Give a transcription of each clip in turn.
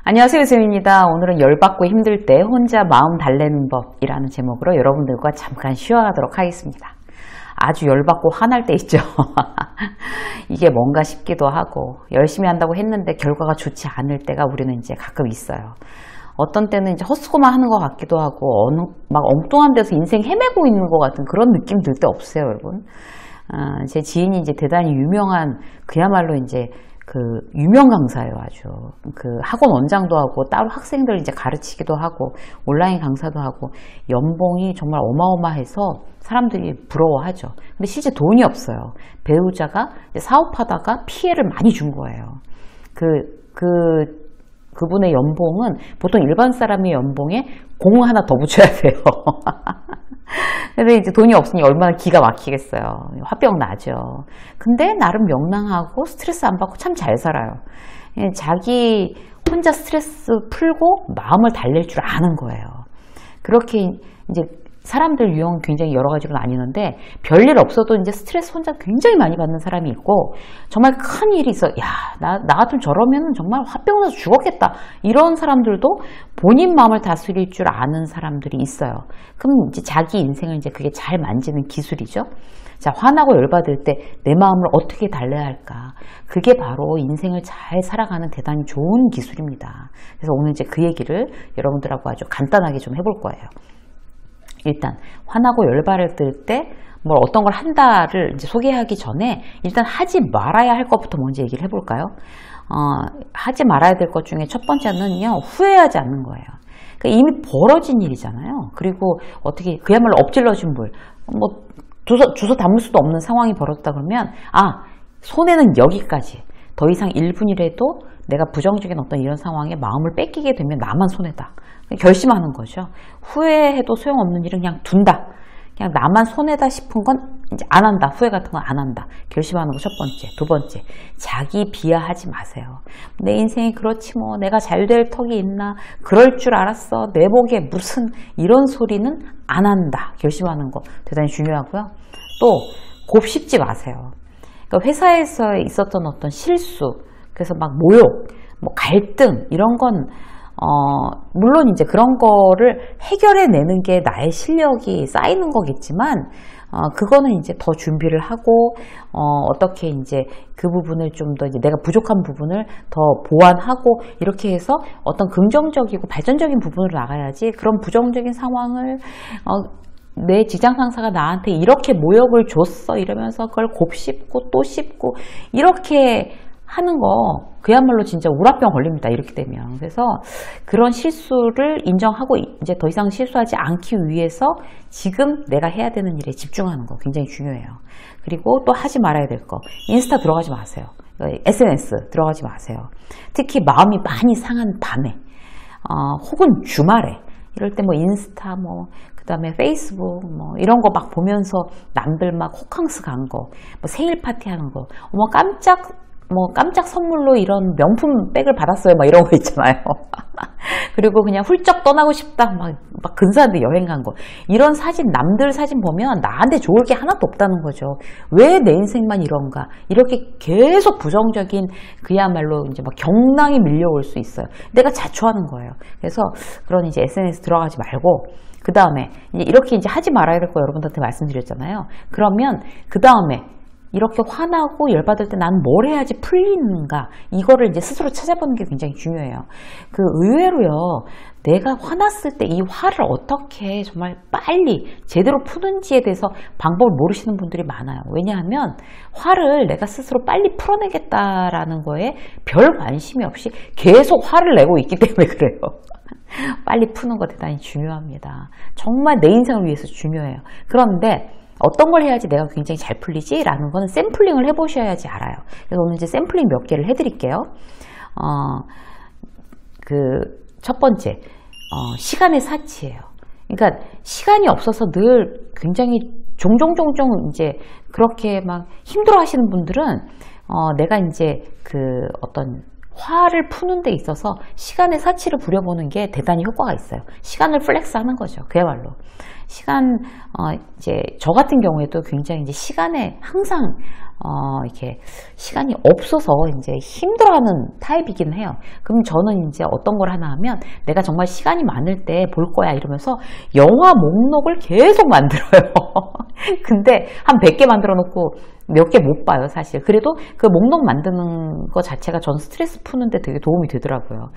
안녕하세요, 쌤입니다. 오늘은 열받고 힘들 때 혼자 마음 달래는 법이라는 제목으로 여러분들과 잠깐 쉬어가도록 하겠습니다. 아주 열받고 화날 때 있죠. 이게 뭔가 싶기도 하고 열심히 한다고 했는데 결과가 좋지 않을 때가 우리는 이제 가끔 있어요. 어떤 때는 이제 헛수고만 하는 것 같기도 하고 막 엉뚱한 데서 인생 헤매고 있는 것 같은 그런 느낌 들 때 없어요, 여러분? 제 지인이 이제 대단히 유명한 그야말로 이제 그 유명 강사예요, 아주. 그 학원 원장도 하고 따로 학생들 이제 가르치기도 하고 온라인 강사도 하고 연봉이 정말 어마어마해서 사람들이 부러워하죠. 근데 실제 돈이 없어요. 배우자가 이제 사업하다가 피해를 많이 준 거예요. 그분의 연봉은 보통 일반 사람의 연봉에 공 하나 더 붙여야 돼요. 근데 이제 돈이 없으니 얼마나 기가 막히겠어요. 화병 나죠. 근데 나름 명랑하고 스트레스 안 받고 참 잘 살아요. 자기 혼자 스트레스 풀고 마음을 달랠 줄 아는 거예요. 그렇게 이제 사람들 유형 굉장히 여러 가지로 나뉘는데 별일 없어도 이제 스트레스 혼자 굉장히 많이 받는 사람이 있고 정말 큰 일이 있어. 나 같으면 저러면 정말 화병 나서 죽었겠다. 이런 사람들도 본인 마음을 다스릴 줄 아는 사람들이 있어요. 그럼 이제 자기 인생을 이제 그게 잘 만지는 기술이죠. 자, 화나고 열받을 때 내 마음을 어떻게 달래야 할까? 그게 바로 인생을 잘 살아가는 대단히 좋은 기술입니다. 그래서 오늘 이제 그 얘기를 여러분들하고 아주 간단하게 좀 해볼 거예요. 일단 화나고 열받을 때 뭘 어떤 걸 한다를 이제 소개하기 전에 일단 하지 말아야 할 것부터 먼저 얘기를 해볼까요? 하지 말아야 될 것 중에 첫 번째는요, 후회하지 않는 거예요. 그러니까 이미 벌어진 일이잖아요. 그리고 어떻게 그야말로 엎질러진 물, 뭐 주워 담을 수도 없는 상황이 벌어졌다 그러면 손해는 여기까지. 더 이상 1분이라도 내가 부정적인 어떤 이런 상황에 마음을 뺏기게 되면 나만 손해다. 결심하는 거죠. 후회해도 소용없는 일은 그냥 둔다. 그냥 나만 손해다 싶은 건 이제 안 한다. 후회 같은 건 안 한다. 결심하는 거 첫 번째. 두 번째, 자기 비하하지 마세요. 내 인생이 그렇지 뭐 내가 잘 될 턱이 있나. 그럴 줄 알았어. 내 복에 무슨 이런 소리는 안 한다. 결심하는 거 대단히 중요하고요. 또 곱씹지 마세요. 그러니까 회사에서 있었던 어떤 실수, 그래서 막 모욕, 뭐 갈등 이런 건 물론 이제 그런 거를 해결해내는 게 나의 실력이 쌓이는 거겠지만 그거는 이제 더 준비를 하고 어떻게 이제 그 부분을 좀 더 이제 내가 부족한 부분을 더 보완하고 이렇게 해서 어떤 긍정적이고 발전적인 부분으로 나가야지 그런 부정적인 상황을 내 직장 상사가 나한테 이렇게 모욕을 줬어 이러면서 그걸 곱씹고 또 씹고 이렇게 하는 거 그야말로 진짜 우라병 걸립니다. 이렇게 되면. 그래서 그런 실수를 인정하고 이제 더 이상 실수하지 않기 위해서 지금 내가 해야 되는 일에 집중하는 거 굉장히 중요해요. 그리고 또 하지 말아야 될 거. 인스타 들어가지 마세요. SNS 들어가지 마세요. 특히 마음이 많이 상한 밤에 혹은 주말에 이럴 때 뭐 인스타 그다음에 페이스북 이런 거 막 보면서 남들 막 호캉스 간 거, 생일 파티 하는 거, 깜짝 선물로 이런 명품 백을 받았어요. 막 이런 거 있잖아요. 그리고 그냥 훌쩍 떠나고 싶다. 막 근사한데 여행 간 거. 이런 사진, 남들 사진 보면 나한테 좋을 게 하나도 없다는 거죠. 왜 내 인생만 이런가? 이렇게 계속 부정적인 그야말로 이제 막 경랑이 밀려올 수 있어요. 내가 자초하는 거예요. 그래서 그런 이제 SNS 들어가지 말고, 그 다음에 이렇게 이제 하지 말아야 될 거 여러분들한테 말씀드렸잖아요. 그러면 그 다음에 이렇게 화나고 열받을 때 난 뭘 해야지 풀리는가 이거를 이제 스스로 찾아보는 게 굉장히 중요해요. 의외로요, 내가 화났을 때 이 화를 어떻게 정말 빨리 제대로 푸는지에 대해서 방법을 모르시는 분들이 많아요. 왜냐하면 화를 내가 스스로 빨리 풀어내겠다라는 거에 별 관심이 없이 계속 화를 내고 있기 때문에 그래요. 빨리 푸는 거 대단히 중요합니다. 정말 내 인생을 위해서 중요해요. 그런데 어떤 걸 해야지 내가 굉장히 잘 풀리지? 라는 거는 샘플링을 해보셔야지 알아요. 그래서 오늘 이제 샘플링 몇 개를 해드릴게요. 첫 번째, 시간의 사치예요. 그러니까 시간이 없어서 늘 굉장히 종종 이제 그렇게 막 힘들어 하시는 분들은 내가 이제 어떤 화를 푸는 데 있어서 시간의 사치를 부려보는 게 대단히 효과가 있어요. 시간을 플렉스 하는 거죠. 그야말로. 시간, 이제, 저 같은 경우에도 굉장히 이제 시간에 항상, 이렇게, 시간이 없어서 이제 힘들어하는 타입이긴 해요. 그럼 저는 이제 어떤 걸 하나 하면 내가 정말 시간이 많을 때 볼 거야 이러면서 영화 목록을 계속 만들어요. 근데 한 100개 만들어 놓고 몇 개 못 봐요, 사실. 그래도 그 목록 만드는 거 자체가 전 스트레스 푸는데 되게 도움이 되더라고요.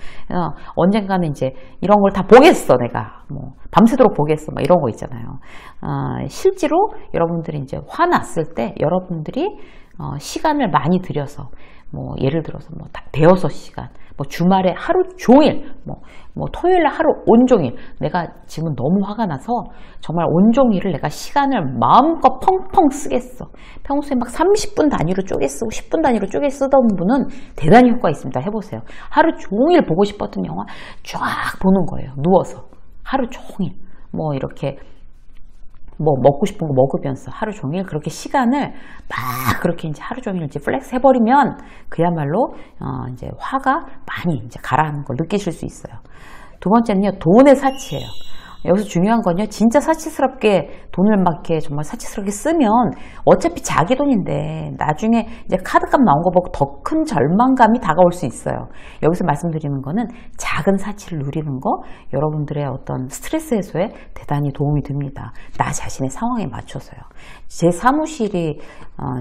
언젠가는 이제 이런 걸 다 보겠어, 내가. 뭐, 밤새도록 보겠어, 막 이런 거 있잖아요. 실제로 여러분들이 이제 화났을 때 여러분들이 시간을 많이 들여서, 뭐, 예를 들어서 뭐, 대여섯 시간, 뭐, 주말에 하루 종일, 뭐, 토요일에 하루 온종일, 내가 지금 너무 화가 나서 정말 온종일을 내가 시간을 마음껏 펑펑 쓰겠어. 평소에 막 30분 단위로 쪼개 쓰고 10분 단위로 쪼개 쓰던 분은 대단히 효과가 있습니다. 해보세요. 하루 종일 보고 싶었던 영화 쫙 보는 거예요. 누워서. 하루 종일. 뭐, 이렇게. 뭐 먹고 싶은 거 먹으면서 하루 종일 그렇게 시간을 막 그렇게 이제 하루 종일 이제 플렉스 해버리면 그야말로 이제 화가 많이 이제 가라앉는 걸 느끼실 수 있어요. 두 번째는요, 돈의 사치예요. 여기서 중요한 건요, 진짜 사치스럽게 돈을 막 이렇게 정말 사치스럽게 쓰면 어차피 자기 돈인데 나중에 이제 카드값 나온 거 보고 더 큰 절망감이 다가올 수 있어요. 여기서 말씀드리는 거는 작은 사치를 누리는 거 여러분들의 어떤 스트레스 해소에 대단히 도움이 됩니다. 나 자신의 상황에 맞춰서요. 제 사무실이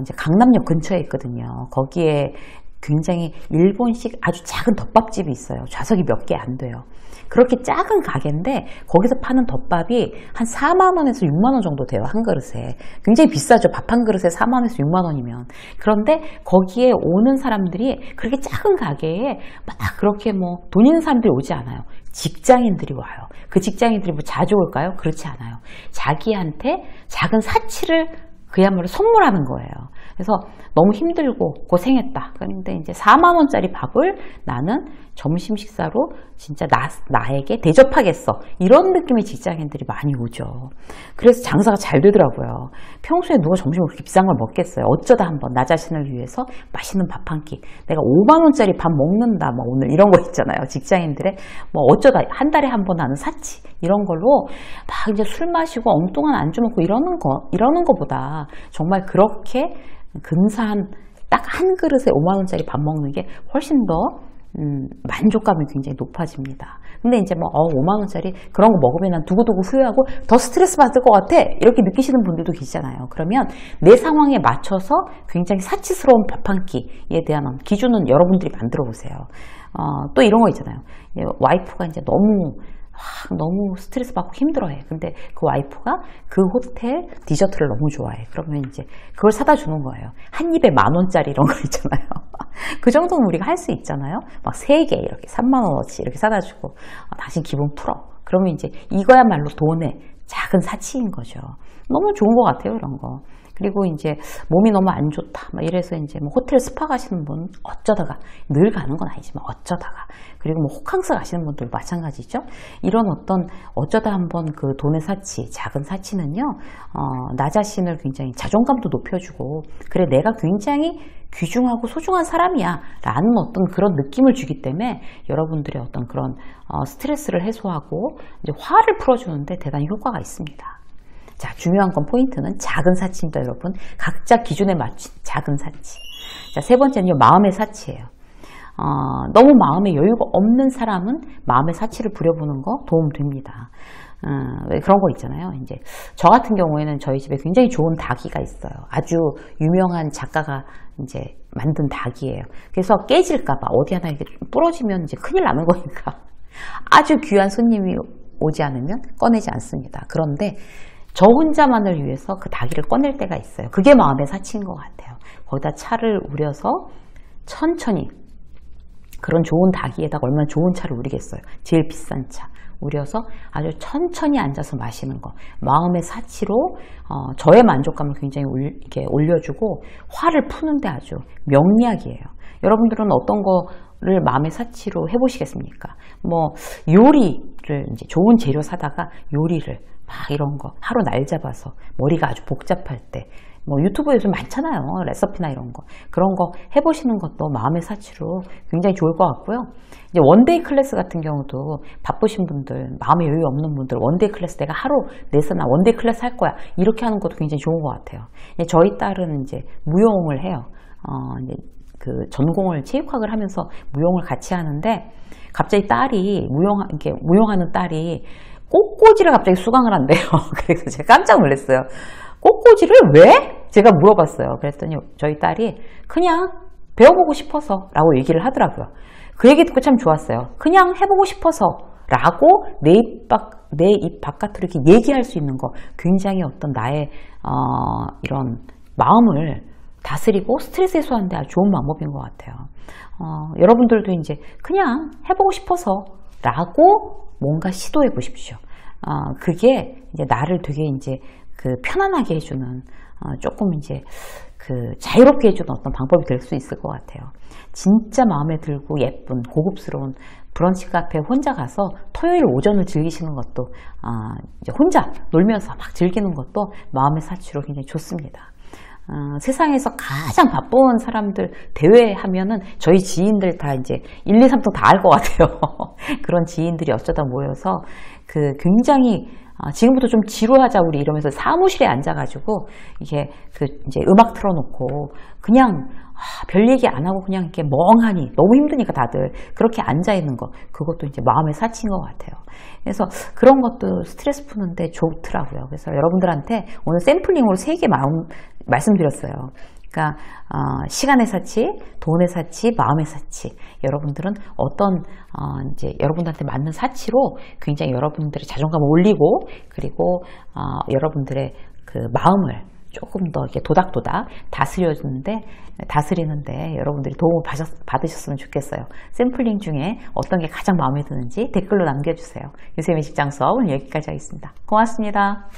이제 강남역 근처에 있거든요. 거기에 굉장히 일본식 아주 작은 덮밥집이 있어요. 좌석이 몇 개 안 돼요. 그렇게 작은 가게인데 거기서 파는 덮밥이 한 4만 원에서 6만 원 정도 돼요. 한 그릇에. 굉장히 비싸죠. 밥 한 그릇에 4만 원에서 6만 원이면. 그런데 거기에 오는 사람들이 그렇게 작은 가게에 막 그렇게 뭐 돈 있는 사람들이 오지 않아요. 직장인들이 와요. 그 직장인들이 뭐 자주 올까요? 그렇지 않아요. 자기한테 작은 사치를 그야말로 선물하는 거예요. 그래서 너무 힘들고 고생했다. 그런데 이제 4만 원짜리 밥을 나는 점심 식사로 진짜 나에게 대접하겠어. 이런 느낌의 직장인들이 많이 오죠. 그래서 장사가 잘 되더라고요. 평소에 누가 점심을 그렇게 비싼 걸 먹겠어요. 어쩌다 한번 나 자신을 위해서 맛있는 밥 한 끼. 내가 5만 원짜리 밥 먹는다. 뭐 오늘 이런 거 있잖아요. 직장인들의 뭐 어쩌다 한 달에 한 번 하는 사치. 이런 걸로 막 이제 술 마시고 엉뚱한 안주 먹고 이러는 거보다 정말 그렇게 근사한 딱 한 그릇에 5만 원짜리 밥 먹는 게 훨씬 더 만족감이 굉장히 높아집니다. 근데 이제 뭐 5만 원짜리 그런 거 먹으면 난 두고두고 후회하고 더 스트레스 받을 것 같아 이렇게 느끼시는 분들도 계시잖아요. 그러면 내 상황에 맞춰서 굉장히 사치스러운 밥 한 끼에 대한 기준은 여러분들이 만들어 보세요. 또 이런 거 있잖아요. 와이프가 이제 너무 스트레스 받고 힘들어해. 근데 그 와이프가 그 호텔 디저트를 너무 좋아해. 그러면 이제 그걸 사다 주는 거예요. 한 입에 10,000원짜리 이런 거 있잖아요. 그 정도는 우리가 할 수 있잖아요. 막 3개 이렇게 3만 원어치 이렇게 사다 주고 당신 기분 풀어. 그러면 이제 이거야말로 돈의 작은 사치인 거죠. 너무 좋은 것 같아요, 이런 거. 그리고 이제 몸이 너무 안 좋다. 막 이래서 이제 뭐 호텔 스파 가시는 분 어쩌다가 늘 가는 건 아니지만 어쩌다가 그리고 뭐 호캉스 가시는 분들 마찬가지죠. 이런 어쩌다 한번 그 돈의 사치, 작은 사치는요, 나 자신을 굉장히 자존감도 높여주고 그래 내가 굉장히 귀중하고 소중한 사람이야 라는 어떤 그런 느낌을 주기 때문에 여러분들의 어떤 그런 스트레스를 해소하고 이제 화를 풀어주는데 대단히 효과가 있습니다. 자, 중요한 건 포인트는 작은 사치입니다, 여러분. 각자 기준에 맞춘 작은 사치. 자, 세 번째는요, 마음의 사치예요. 너무 마음에 여유가 없는 사람은 마음의 사치를 부려보는 거 도움됩니다. 왜 그런 거 있잖아요. 이제 저 같은 경우에는 저희 집에 굉장히 좋은 닭이가 있어요. 아주 유명한 작가가 이제 만든 닭이에요. 그래서 깨질까봐 어디 하나 이렇게 부러지면 이제 큰일 나는 거니까 아주 귀한 손님이 오지 않으면 꺼내지 않습니다. 그런데 저 혼자만을 위해서 그 닭이를 꺼낼 때가 있어요. 그게 마음의 사치인 것 같아요. 거기다 차를 우려서 천천히 그런 좋은 닭이에다가 얼마나 좋은 차를 우리겠어요. 제일 비싼 차 우려서 아주 천천히 앉아서 마시는 거. 마음의 사치로 저의 만족감을 굉장히 이렇게 올려주고 화를 푸는데 아주 명리학이에요. 여러분들은 어떤 거를 마음의 사치로 해보시겠습니까? 뭐 요리를 이제 좋은 재료 사다가 요리를 막 이런 거 하루 날 잡아서 머리가 아주 복잡할 때 뭐 유튜브에 요즘 많잖아요. 레시피나 이런 거. 그런 거 해보시는 것도 마음의 사치로 굉장히 좋을 것 같고요. 이제 원데이 클래스 같은 경우도 바쁘신 분들, 마음의 여유 없는 분들, 원데이 클래스 내가 하루 내서 나 원데이 클래스 할 거야. 이렇게 하는 것도 굉장히 좋은 것 같아요. 저희 딸은 이제 무용을 해요. 이제 그 전공을 체육학을 하면서 무용을 같이 하는데 갑자기 딸이 이렇게 무용하는 딸이 꽃꽂이를 갑자기 수강을 한대요. 그래서 제가 깜짝 놀랐어요. 꽃꽂이를 왜? 제가 물어봤어요. 그랬더니 저희 딸이 그냥 배워보고 싶어서 라고 얘기를 하더라고요. 그 얘기 듣고 참 좋았어요. 그냥 해보고 싶어서 라고 내 입 바깥으로 이렇게 얘기할 수 있는 거 굉장히 어떤 나의 이런 마음을 다스리고 스트레스 해소하는 데 아주 좋은 방법인 것 같아요. 여러분들도 이제 그냥 해보고 싶어서 라고 뭔가 시도해 보십시오. 그게 이제 나를 되게 이제 그 편안하게 해주는 조금 이제 그 자유롭게 해주는 어떤 방법이 될 수 있을 것 같아요. 진짜 마음에 들고 예쁜 고급스러운 브런치 카페 혼자 가서 토요일 오전을 즐기시는 것도 이제 혼자 놀면서 막 즐기는 것도 마음의 사치로 굉장히 좋습니다. 세상에서 가장 바쁜 사람들 대회하면은 저희 지인들 다 이제 1, 2, 3등 다 알 것 같아요. 그런 지인들이 어쩌다 모여서 그 굉장히 지금부터 좀 지루하자 우리 이러면서 사무실에 앉아가지고 이게 그 이제 음악 틀어놓고 그냥 별 얘기 안 하고 그냥 이렇게 멍하니 너무 힘드니까 다들 그렇게 앉아 있는 거 그것도 이제 마음의 사치인 것 같아요. 그래서 그런 것도 스트레스 푸는데 좋더라고요. 그래서 여러분들한테 오늘 샘플링으로 3개 말씀드렸어요. 그러니까 시간의 사치, 돈의 사치, 마음의 사치. 여러분들은 어떤 이제 여러분들한테 맞는 사치로 굉장히 여러분들의 자존감을 올리고 그리고 여러분들의 그 마음을 조금 더 이렇게 도닥도닥 다스리는데 여러분들이 도움을 받으셨으면 좋겠어요. 샘플링 중에 어떤 게 가장 마음에 드는지 댓글로 남겨주세요. 유쌤의 직장 수업 오늘 여기까지 하겠습니다. 고맙습니다.